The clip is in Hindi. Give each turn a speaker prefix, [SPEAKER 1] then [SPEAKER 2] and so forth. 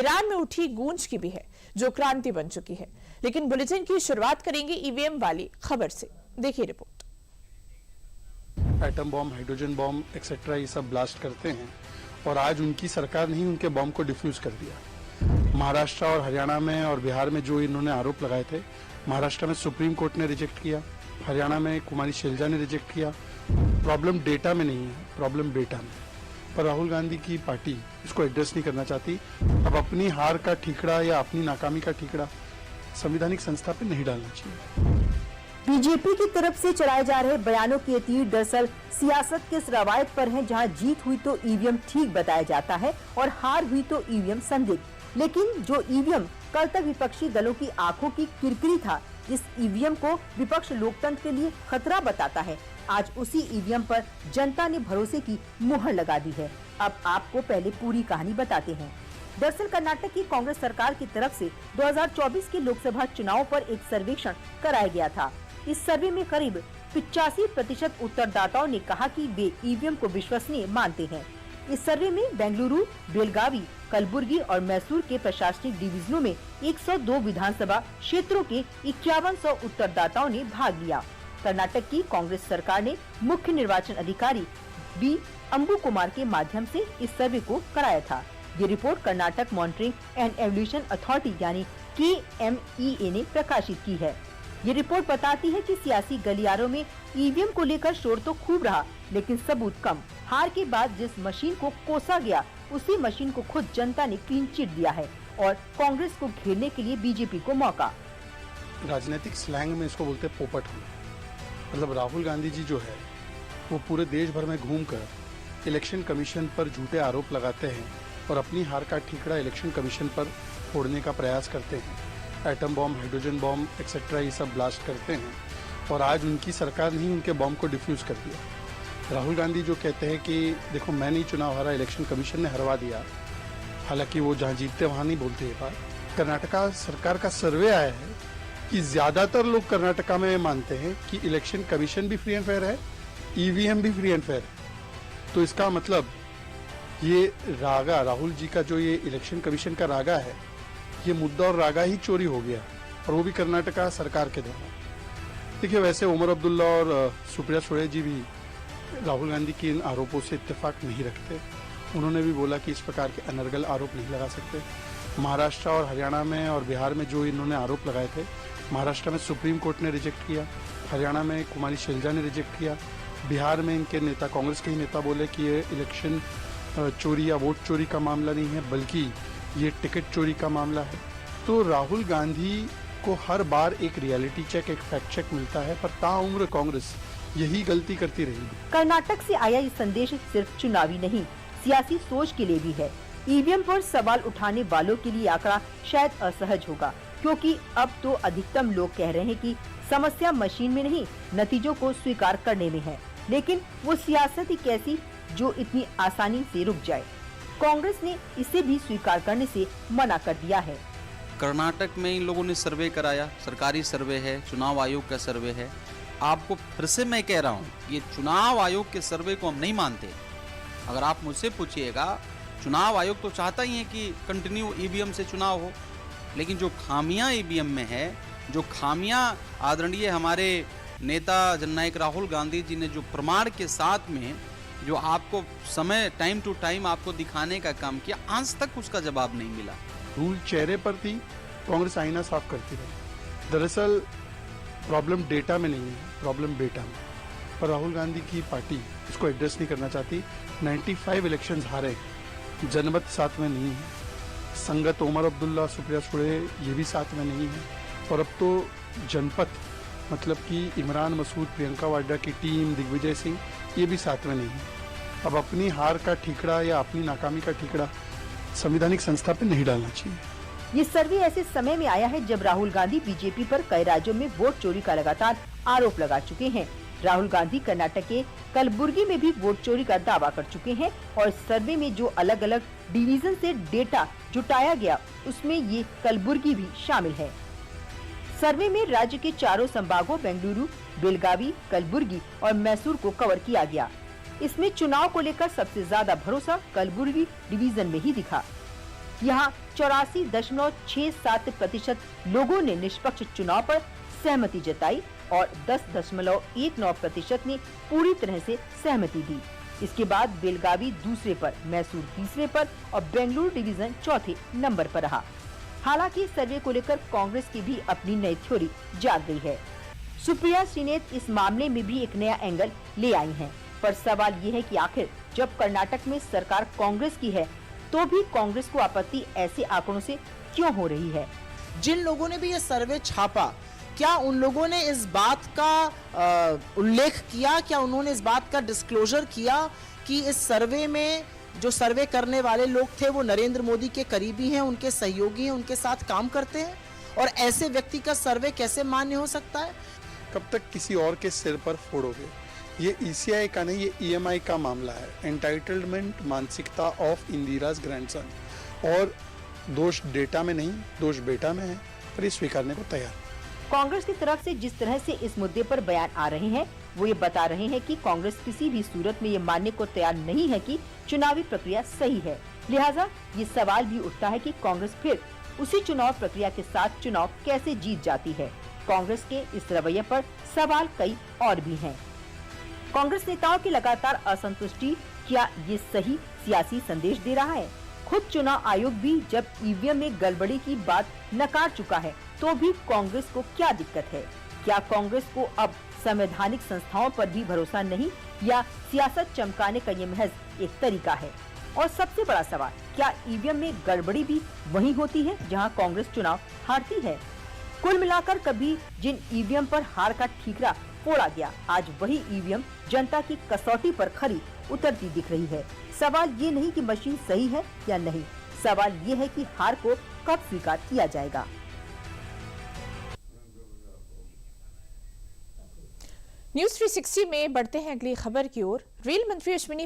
[SPEAKER 1] ईरान में उठी गूंज की भी है, जो क्रांति बन चुकी है। लेकिन बुलेटिन की शुरुआत करेंगे ईवीएम वाली खबर से। देखिए report.
[SPEAKER 2] Atom bomb, hydrogen bomb etcetera ये सब ब्लास्ट करते हैं और आज उनकी सरकार ने ही उनके बॉम्ब को डिफ्यूज कर दिया। महाराष्ट्र और हरियाणा में और बिहार में जो इन्होंने आरोप लगाए थे, महाराष्ट्र में सुप्रीम कोर्ट ने रिजेक्ट किया, हरियाणा में कुमारी शैलजा ने रिजेक्ट किया। प्रॉब्लम डेटा में नहीं है, प्रॉब्लम बेटा में। पर राहुल गांधी की पार्टी इसको एड्रेस नहीं करना चाहती। अब अपनी हार का ठीकरा या अपनी नाकामी का ठीकरा संवैधानिक संस्था पे नहीं डालना चाहिए।
[SPEAKER 3] बीजेपी की तरफ से चलाए जा रहे बयानों के तीर दरअसल सियासत के इस रवायत पर हैं, जहां जीत हुई तो ईवीएम ठीक बताया जाता है और हार हुई तो ईवीएम संदिग्ध। लेकिन जो ईवीएम कल तक विपक्षी दलों की आंखों की किरकिरी था, जिस ईवीएम को विपक्ष लोकतंत्र के लिए खतरा बताता है, आज उसी ईवीएम पर जनता ने भरोसे की मुहर लगा दी है। अब आपको पहले पूरी कहानी बताते हैं। दरअसल कर्नाटक की कांग्रेस सरकार की तरफ से 2024 के लोकसभा चुनाव पर एक सर्वेक्षण कराया गया था। इस सर्वे में करीब 85% उत्तरदाताओं ने कहा कि वे ईवीएम को विश्वसनीय मानते हैं। इस सर्वे में बेंगलुरु, बेलगावी, कलबुर्गी और मैसूर के प्रशासनिक डिवीजनों में 102 विधानसभा क्षेत्रों के 5100 उत्तरदाताओं ने भाग लिया। कर्नाटक की कांग्रेस सरकार ने मुख्य निर्वाचन अधिकारी बी अंबु कुमार के माध्यम से इस सर्वे को कराया था। ये report Karnataka monitoring and evolution authority यानी KMEA ने प्रकाशित की है। ये रिपोर्ट बताती है कि सियासी गलियारों में ईवीएम को लेकर शोर तो खूब रहा, लेकिन सबूत कम। हार के बाद जिस मशीन को कोसा गया, उसी मशीन को खुद जनता ने क्लीन चिट दिया है और कांग्रेस को घेरने के लिए बीजेपी को मौका।
[SPEAKER 2] राजनीतिक स्लैंग में इसको बोलते पोपट होना। मतलब राहुल गांधी जी जो है वो पूरे देश भर में घूमकर इलेक्शन कमीशन पर झूठे आरोप लगाते हैं और अपनी हार का ठीकरा इलेक्शन कमीशन पर फोड़ने का प्रयास करते हैं। Atom bomb, hydrogen bomb etcetera ये सब ब्लास्ट करते हैं और आज उनकी सरकार ने ही उनके बॉम्ब को डिफ्यूज कर दिया। राहुल गांधी जो कहते हैं कि देखो मैं नहीं चुनाव हारा, इलेक्शन कमीशन ने हरवा दिया, हालांकि वो जहां जीतते वहां नहीं बोलते ये बात। कर्नाटका सरकार का सर्वे आया है कि ज्यादातर लोग कर्नाटका में मानते हैं कि इलेक्शन कमीशन भी फ्री एंड फेयर है, ईवीएम भी फ्री एंड फेयर है। तो इसका मतलब ये रागा, राहुल जी का जो ये इलेक्शन कमीशन का रागा है, ये मुद्दा और रागा ही चोरी हो गया और वो भी कर्नाटका सरकार के द्वारा। देखिए वैसे उमर अब्दुल्ला और सुप्रिया सुळे जी भी राहुल गांधी के इन आरोपों से इत्तेफाक नहीं रखते। उन्होंने भी बोला कि इस प्रकार के अनर्गल आरोप नहीं लगा सकते। महाराष्ट्र और हरियाणा में और बिहार में जो इन्होंने आरोप लगाए थे, महाराष्ट्र में सुप्रीम कोर्ट ने रिजेक्ट किया, हरियाणा में कुमारी शैलजा ने रिजेक्ट किया, बिहार में इनके नेता, कांग्रेस के ही नेता बोले कि ये इलेक्शन चोरी या वोट चोरी का मामला नहीं है, बल्कि ये टिकट चोरी का मामला है। तो राहुल गांधी को हर बार एक रियलिटी चेक, एक फैक्ट चेक मिलता है, पर ताउम्र कांग्रेस यही गलती करती रहेगी।
[SPEAKER 3] कर्नाटक से आया ये संदेश सिर्फ चुनावी नहीं, सियासी सोच के लिए भी है। ईवीएम पर सवाल उठाने वालों के लिए आंकड़ा शायद असहज होगा, क्योंकि अब तो अधिकतम लोग कह रहे हैं कि समस्या मशीन में नहीं, नतीजों को स्वीकार करने में है। लेकिन वो सियासत ही कैसी जो इतनी आसानी से रुक जाए। कांग्रेस ने इसे भी स्वीकार करने से मना कर दिया है।
[SPEAKER 4] कर्नाटक में इन लोगों ने सर्वे कराया, सरकारी सर्वे है, चुनाव आयोग का सर्वे है। आपको फिर से मैं कह रहा हूँ, ये चुनाव आयोग के सर्वे को हम नहीं मानते। अगर आप मुझसे पूछिएगा, चुनाव आयोग तो चाहता ही है कि कंटिन्यू ईवीएम से चुनाव हो, लेकिन जो खामियां ईवीएम में है, जो खामियां आदरणीय हमारे नेता जननायक राहुल गांधी जी ने जो प्रमाण के साथ में जो आपको समय टाइम टू टाइम आपको दिखाने का काम किया, आज तक उसका जवाब नहीं मिला।
[SPEAKER 2] धूल चेहरे पर थी, कांग्रेस आईना साफ करती रही। दरअसल प्रॉब्लम डेटा में नहीं है, प्रॉब्लम बेटा में। पर राहुल गांधी की पार्टी इसको एड्रेस नहीं करना चाहती। 95 इलेक्शंस हारे, जनमत साथ में नहीं है, संगत उमर अब्दुल्ला, सुप्रिया सुळे ये भी साथ में नहीं है, और अब तो जनपद मतलब कि इमरान मसूद, प्रियंका वाड्रा की टीम, दिग्विजय सिंह ये भी साथ में नहीं है। अब अपनी हार का ठीकरा या अपनी नाकामी का ठीकरा संवैधानिक संस्था पे नहीं डालना चाहिए।
[SPEAKER 3] ये सर्वे ऐसे समय में आया है जब राहुल गांधी बीजेपी पर कई राज्यों में वोट चोरी का लगातार आरोप लगा चुके हैं। राहुल गांधी कर्नाटक के कलबुर्गी में भी वोट चोरी का दावा कर चुके हैं और सर्वे में जो अलग अलग डिवीजन से डेटा जुटाया गया, उसमें ये कलबुर्गी भी शामिल है। सर्वे में राज्य के चारों संभागों बेंगलुरु, बेलगावी, कलबुर्गी और मैसूर को कवर किया गया। इसमें चुनाव को लेकर सबसे ज्यादा भरोसा कलबुर्गी डिवीजन में ही दिखा। यहाँ 84.67% लोगों ने निष्पक्ष चुनाव पर सहमति जताई और 10.19% ने पूरी तरह से सहमति दी। इसके बाद बेलगावी दूसरे पर, मैसूर तीसरे पर और बेंगलुरु डिवीजन चौथे नंबर पर रहा। हालांकि सर्वे को लेकर कांग्रेस की भी अपनी नई थ्योरी जाग गई है। सुप्रिया श्रीनेत इस मामले में भी एक नया एंगल ले आई हैं, पर सवाल ये है कि आखिर जब कर्नाटक में सरकार कांग्रेस की है तो भी कांग्रेस को आपत्ति ऐसे आंकड़ों से क्यों हो रही है।
[SPEAKER 5] जिन लोगों ने भी ये सर्वे छापा, क्या उन लोगों ने इस बात का उल्लेख किया, क्या उन्होंने इस बात का डिस्क्लोजर किया कि इस सर्वे में जो सर्वे करने वाले लोग थे वो नरेंद्र मोदी के करीबी हैं, उनके सहयोगी हैं, उनके साथ काम करते हैं, और ऐसे व्यक्ति का सर्वे कैसे मान्य हो सकता है?
[SPEAKER 2] कब तक किसी और के सिर पर फोड़ोगे? ये ईसीआई का नहीं, ये ईएमआई का मामला है, एंटाइटलमेंट मानसिकता ऑफ इंदिराज ग्रैंडसन। और दोष डेटा में नहीं, दोष बेटा में है, पर ये स्वीकारने को तैयार।
[SPEAKER 3] कांग्रेस की तरफ से जिस तरह से इस मुद्दे पर बयान आ रहे हैं, वो ये बता रहे हैं कि कांग्रेस किसी भी सूरत में ये मानने को तैयार नहीं है कि चुनावी प्रक्रिया सही है। लिहाजा ये सवाल भी उठता है कि कांग्रेस फिर उसी चुनाव प्रक्रिया के साथ चुनाव कैसे जीत जाती है। कांग्रेस के इस रवैये पर सवाल कई और भी हैं। कांग्रेस नेताओं की लगातार असंतुष्टि क्या ये सही सियासी संदेश दे रहा है? खुद चुनाव आयोग भी जब ईवीएम में गड़बड़ी की बात नकार चुका है तो भी कांग्रेस को क्या दिक्कत है? क्या कांग्रेस को अब संवैधानिक संस्थाओं पर भी भरोसा नहीं, या सियासत चमकाने का ये महज एक तरीका है? और सबसे बड़ा सवाल, क्या ईवीएम में गड़बड़ी भी वहीं होती है जहां कांग्रेस चुनाव हारती है? कुल मिलाकर कभी जिन ईवीएम पर हार का ठीकरा फोड़ा गया, आज वही ईवीएम जनता की कसौटी पर खरी उतरती दिख रही है। सवाल ये नहीं कि मशीन सही है या नहीं, सवाल ये है कि हार को कब स्वीकार किया जाएगा।
[SPEAKER 1] न्यूज 360 में बढ़ते हैं अगली खबर की ओर। रेल मंत्री अश्विनी